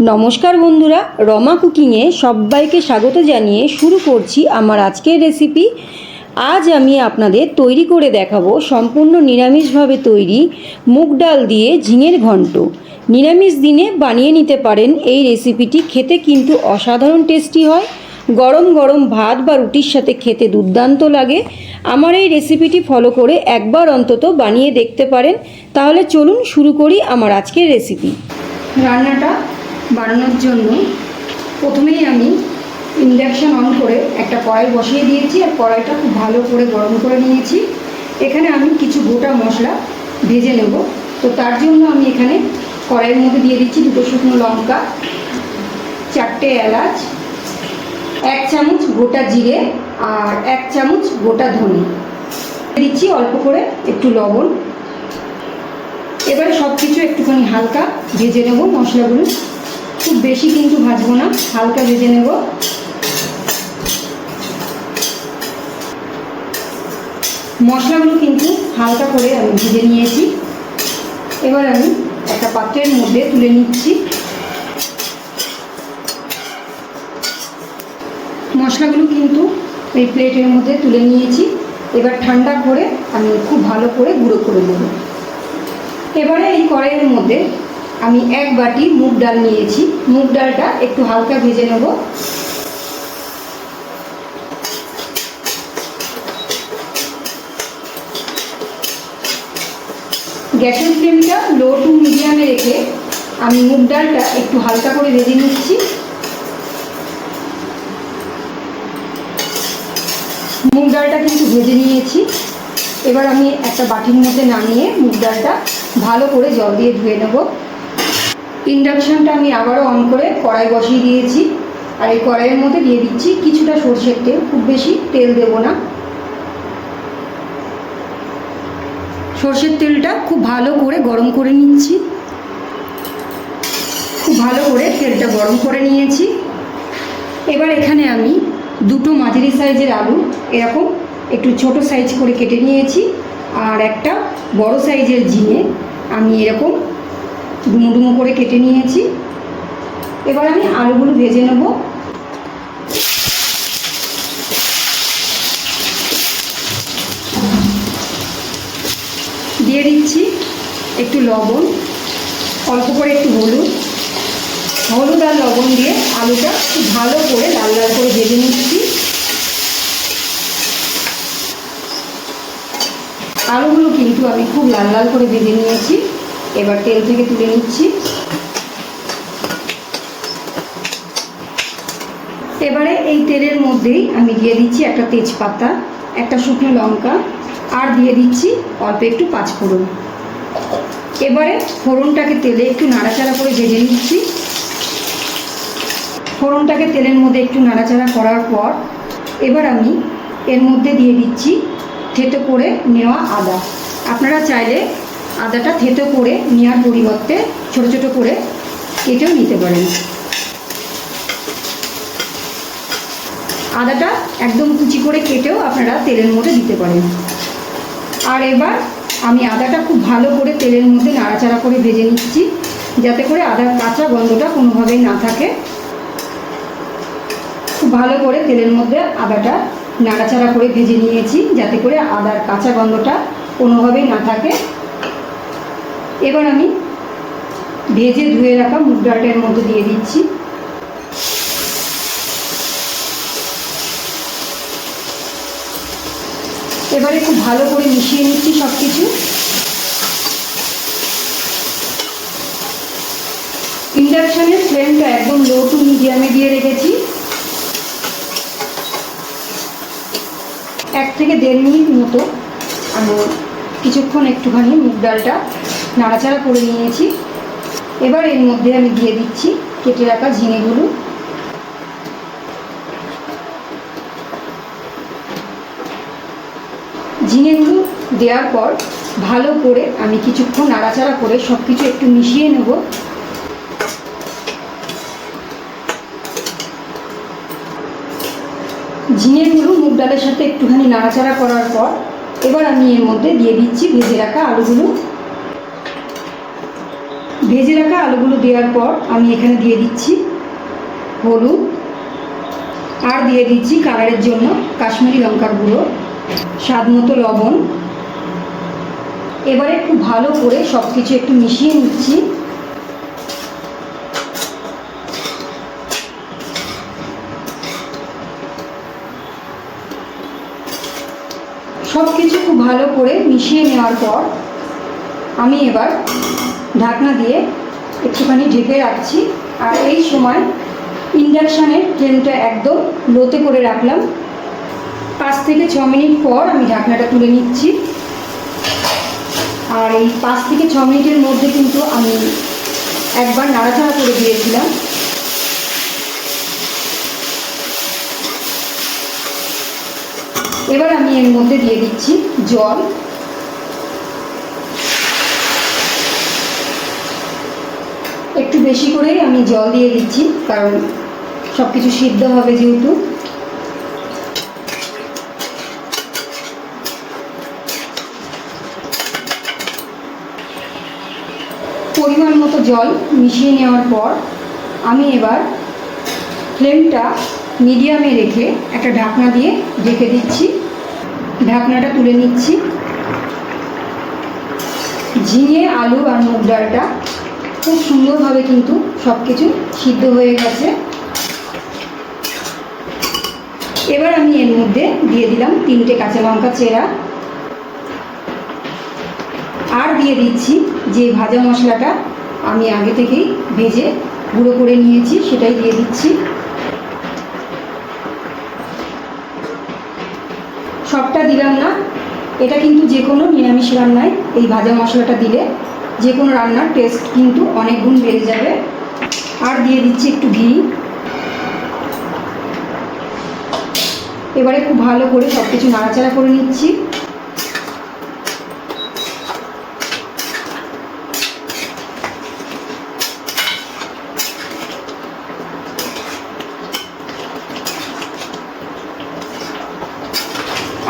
নমস্কার বন্ধুরা, রমা কুকিংয়ে সবাইকে স্বাগত জানিয়ে শুরু করছি আমার আজকের রেসিপি। আজ আমি আপনাদের তৈরি করে দেখাবো সম্পূর্ণ নিরামিষভাবে তৈরি মুগ ডাল দিয়ে ঝিঙের ঘন্ট। নিরামিষ দিনে বানিয়ে নিতে পারেন এই রেসিপিটি, খেতে কিন্তু অসাধারণ টেস্টি হয়। গরম গরম ভাত বা রুটির সাথে খেতে দুর্দান্ত লাগে। আমার এই রেসিপিটি ফলো করে একবার অন্তত বানিয়ে দেখতে পারেন। তাহলে চলুন শুরু করি আমার আজকের রেসিপি। রান্নাটা বানানোর জন্য প্রথমেই আমি ইন্ডাকশান অন করে একটা কড়াই বসিয়ে দিয়েছি, আর কড়াইটা খুব ভালো করে গরম করে নিয়েছি। এখানে আমি কিছু গোটা মশলা ভেজে নেব। তো তার জন্য আমি এখানে কড়াইয়ের মধ্যে দিয়ে দিচ্ছি 2 শুকনো লঙ্কা, 4টে এলাচ, 1 চামচ গোটা জিরে আর 1 চামচ গোটা ধনে দিচ্ছি, অল্প করে একটু লবণ। এবারে সব কিছু একটুখানি হালকা ভেজে নেব। মশলাগুলো খুব বেশি কিন্তু ভাজবো না, হালকা ভেজে নেব। মশলাগুলো কিন্তু হালকা করে আমি ভেজে নিয়েছি। এবার আমি একটা পাত্রের মধ্যে তুলে নিচ্ছি। মশলাগুলো কিন্তু এই প্লেটের মধ্যে তুলে নিয়েছি। এবার ঠান্ডা করে আমি খুব ভালো করে গুঁড়ো করে নেব। এবারে এই কড়াইয়ের মধ্যে আমি 1 বাটি মুগ ডাল নিয়েছি। মুগ ডালটা একটু হালকা ভেজে নেব। গ্যাসের ফ্লেমটা লো টু মিডিয়ামে রেখে আমি মুগ ডালটা একটু হালকা করে ভেজে নিচ্ছি। মুগ ডালটা কিন্তু ভেজে নিয়েছি। এবার আমি একটা বাটির মধ্যে নামিয়ে মুগ ডালটা ভালো করে জল দিয়ে ধুয়ে নেব। ইন্ডাকশানটা আমি আবারও অন করে কড়াই বসিয়ে দিয়েছি, আর এই কড়াইয়ের মধ্যে দিয়ে দিচ্ছি কিছুটা সরষের তেল। খুব বেশি তেল দেব না। সরষের তেলটা খুব ভালো করে গরম করে নিচ্ছি। খুব ভালো করে তেলটা গরম করে নিয়েছি। এবার এখানে আমি 2টো মাঝারি সাইজের আলু এরকম একটু ছোট সাইজ করে কেটে নিয়েছি, আর একটা বড় সাইজের ঝিঙে আমি এরকম ডুমো ডুমো করে কেটে নিয়েছি। এবার আমি আলুগুলো ভেজে নেব। দিয়ে দিচ্ছি একটু লবণ, অল্প করে একটু হলুদ আর লবণ দিয়ে আলুটা খুব ভালো করে লাল লাল করে ভেজে নিচ্ছি। আলুগুলো কিন্তু আমি খুব লাল লাল করে ভেজে নিয়েছি। এবার তেল থেকে তুলে নিচ্ছি। এবারে এই তেলের মধ্যেই আমি দিয়ে দিচ্ছি একটা তেজপাতা, একটা শুকনো লঙ্কা, আর দিয়ে দিচ্ছি অল্প একটু পাঁচফোড়ন। এবারে ফোড়নটাকে তেলে একটু নাড়াচাড়া করে ভেজে নিচ্ছি। ফোড়নটাকে তেলের মধ্যে একটু নাড়াচাড়া করার পর এবার আমি এর মধ্যে দিয়ে দিচ্ছি থেতো করে নেওয়া আদা। আপনারা চাইলে আদাটা থেতো করে নেওয়ার পরিবর্তে ছোট ছোট করে কেটেও নিতে পারেন। আদাটা একদম কুচি করে কেটেও আপনারা তেলের মধ্যে দিতে পারেন। আর এবার আমি আদাটা খুব ভালো করে তেলের মধ্যে নাড়াচাড়া করে ভেজে নিচ্ছি, যাতে করে আদার কাঁচা গন্ধটা কোনোভাবেই না থাকে। খুব ভালো করে তেলের মধ্যে আদাটা নাড়াচাড়া করে ভেজে নিয়েছি, যাতে করে আদার কাঁচা গন্ধটা কোনোভাবেই না থাকে। এবার আমি ভেজে ধুয়ে রাখা মুগ ডালটা এর মধ্যে দিয়ে দিচ্ছি। এবারে খুব ভালো করে মিশিয়ে নিচ্ছি সব কিছু। ইন্ডাকশানের ফ্লেমটা একদম লো টু মিডিয়ামে দিয়ে রেখেছি। 1 থেকে 1.5 মিনিট মতো আমি কিছুক্ষণ একটুখানি মুগ ডালটা নাড়াচাড়া করে নিয়েছি। এবার এর মধ্যে আমি দিয়ে দিচ্ছি কেটে রাখা ঝিঙেগুলো। ঝিঙেগুলো দেওয়ার পর ভালো করে আমি কিছুক্ষণ নাড়াচাড়া করে সব কিছু একটু মিশিয়ে নেব। ঝিঙেগুলো মুগ ডালের সাথে একটুখানি নাড়াচাড়া করার পর এবার আমি এর মধ্যে দিয়ে দিচ্ছি ভেজে রাখা আলুগুলো। ভেজে রাখা আলুগুলো দেওয়ার পর আমি এখানে দিয়ে দিচ্ছি হলুদ, আর দিয়ে দিচ্ছি কালারের জন্য কাশ্মীরি লঙ্কার গুঁড়ো, স্বাদ মতো লবণ। এবারে খুব ভালো করে সব কিছু একটু মিশিয়ে নিচ্ছি। সব কিছু খুব ভালো করে মিশিয়ে নেওয়ার পর আমি এবার ঢাকনা দিয়ে একটুখানি ঢেকে রাখছি। আর এই সময় ইন্ডাকশানের ফ্লেমটা একদম লোতে করে রাখলাম। 5 থেকে 6 মিনিট পর আমি ঢাকনাটা তুলে নিচ্ছি। আর এই 5 থেকে 6 মিনিটের মধ্যে কিন্তু আমি একবার নাড়াচাড়া করে দিয়েছিলাম। এবার আমি এর মধ্যে দিয়ে দিচ্ছি জল। একটু বেশি করেই আমি জল দিয়ে দিচ্ছি, কারণ সব কিছু সিদ্ধ হবে যেহেতু। পরিমাণ মতো জল মিশিয়ে নেওয়ার পর আমি এবার ফ্লেমটা মিডিয়ামে রেখে একটা ঢাকনা দিয়ে ঢেকে দিচ্ছি। ঢাকনাটা তুলে নিচ্ছি। ঝিঙে, আলু আর মুগ ডালটা খুব সুন্দরভাবে কিন্তু সব কিছু সিদ্ধ হয়ে গেছে। এবার আমি এর মধ্যে দিয়ে দিলাম 3টে কাঁচা লঙ্কা চেরা, আর দিয়ে দিচ্ছি যে ভাজা মশলাটা আমি আগে থেকেই ভেজে গুঁড়ো করে নিয়েছি, সেটাই দিয়ে দিচ্ছি। সবটা দিলাম না, এটা কিন্তু যে কোনো নিরামিষ রান্নায় এই ভাজা মশলাটা দিলে যে কোনো রান্নার টেস্ট কিন্তু অনেক গুণ বেড়ে যাবে। আর দিয়ে দিচ্ছি একটু ঘি। এবারে খুব ভালো করে সব কিছু নাড়াচাড়া করে নিচ্ছি।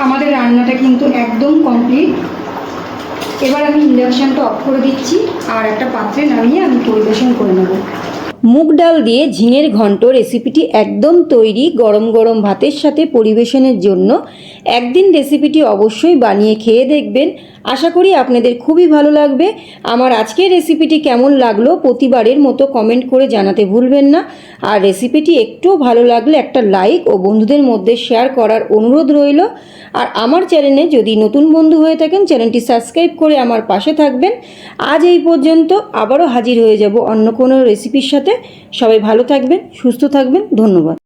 আমাদের রান্নাটা কিন্তু একদম কমপ্লিট। এবার আমি ইন্ডাকশানটা অফ করে দিচ্ছি আর একটা পাত্রে নামিয়ে আমি পরিবেশন করে নেব। মুগ ডাল দিয়ে ঝিঙের ঘন্ট রেসিপিটি একদম তৈরি। গরম গরম ভাতের সাথে পরিবেশনের জন্য একদিন রেসিপিটি অবশ্যই বানিয়ে খেয়ে দেখবেন। আশা করি আপনাদের খুবই ভালো লাগবে। আমার আজকের রেসিপিটি কেমন লাগলো প্রতিবারের মতো কমেন্ট করে জানাতে ভুলবেন না। আর রেসিপিটি একটুও ভালো লাগলে একটা লাইক ও বন্ধুদের মধ্যে শেয়ার করার অনুরোধ রইল। আর আমার চ্যানেলে যদি নতুন বন্ধু হয়ে থাকেন, চ্যানেলটি সাবস্ক্রাইব করে আমার পাশে থাকবেন। আজ এই পর্যন্ত, আবারও হাজির হয়ে যাব অন্য কোনো রেসিপির সাথে। সবাই ভালো থাকবেন, সুস্থ থাকবেন। ধন্যবাদ।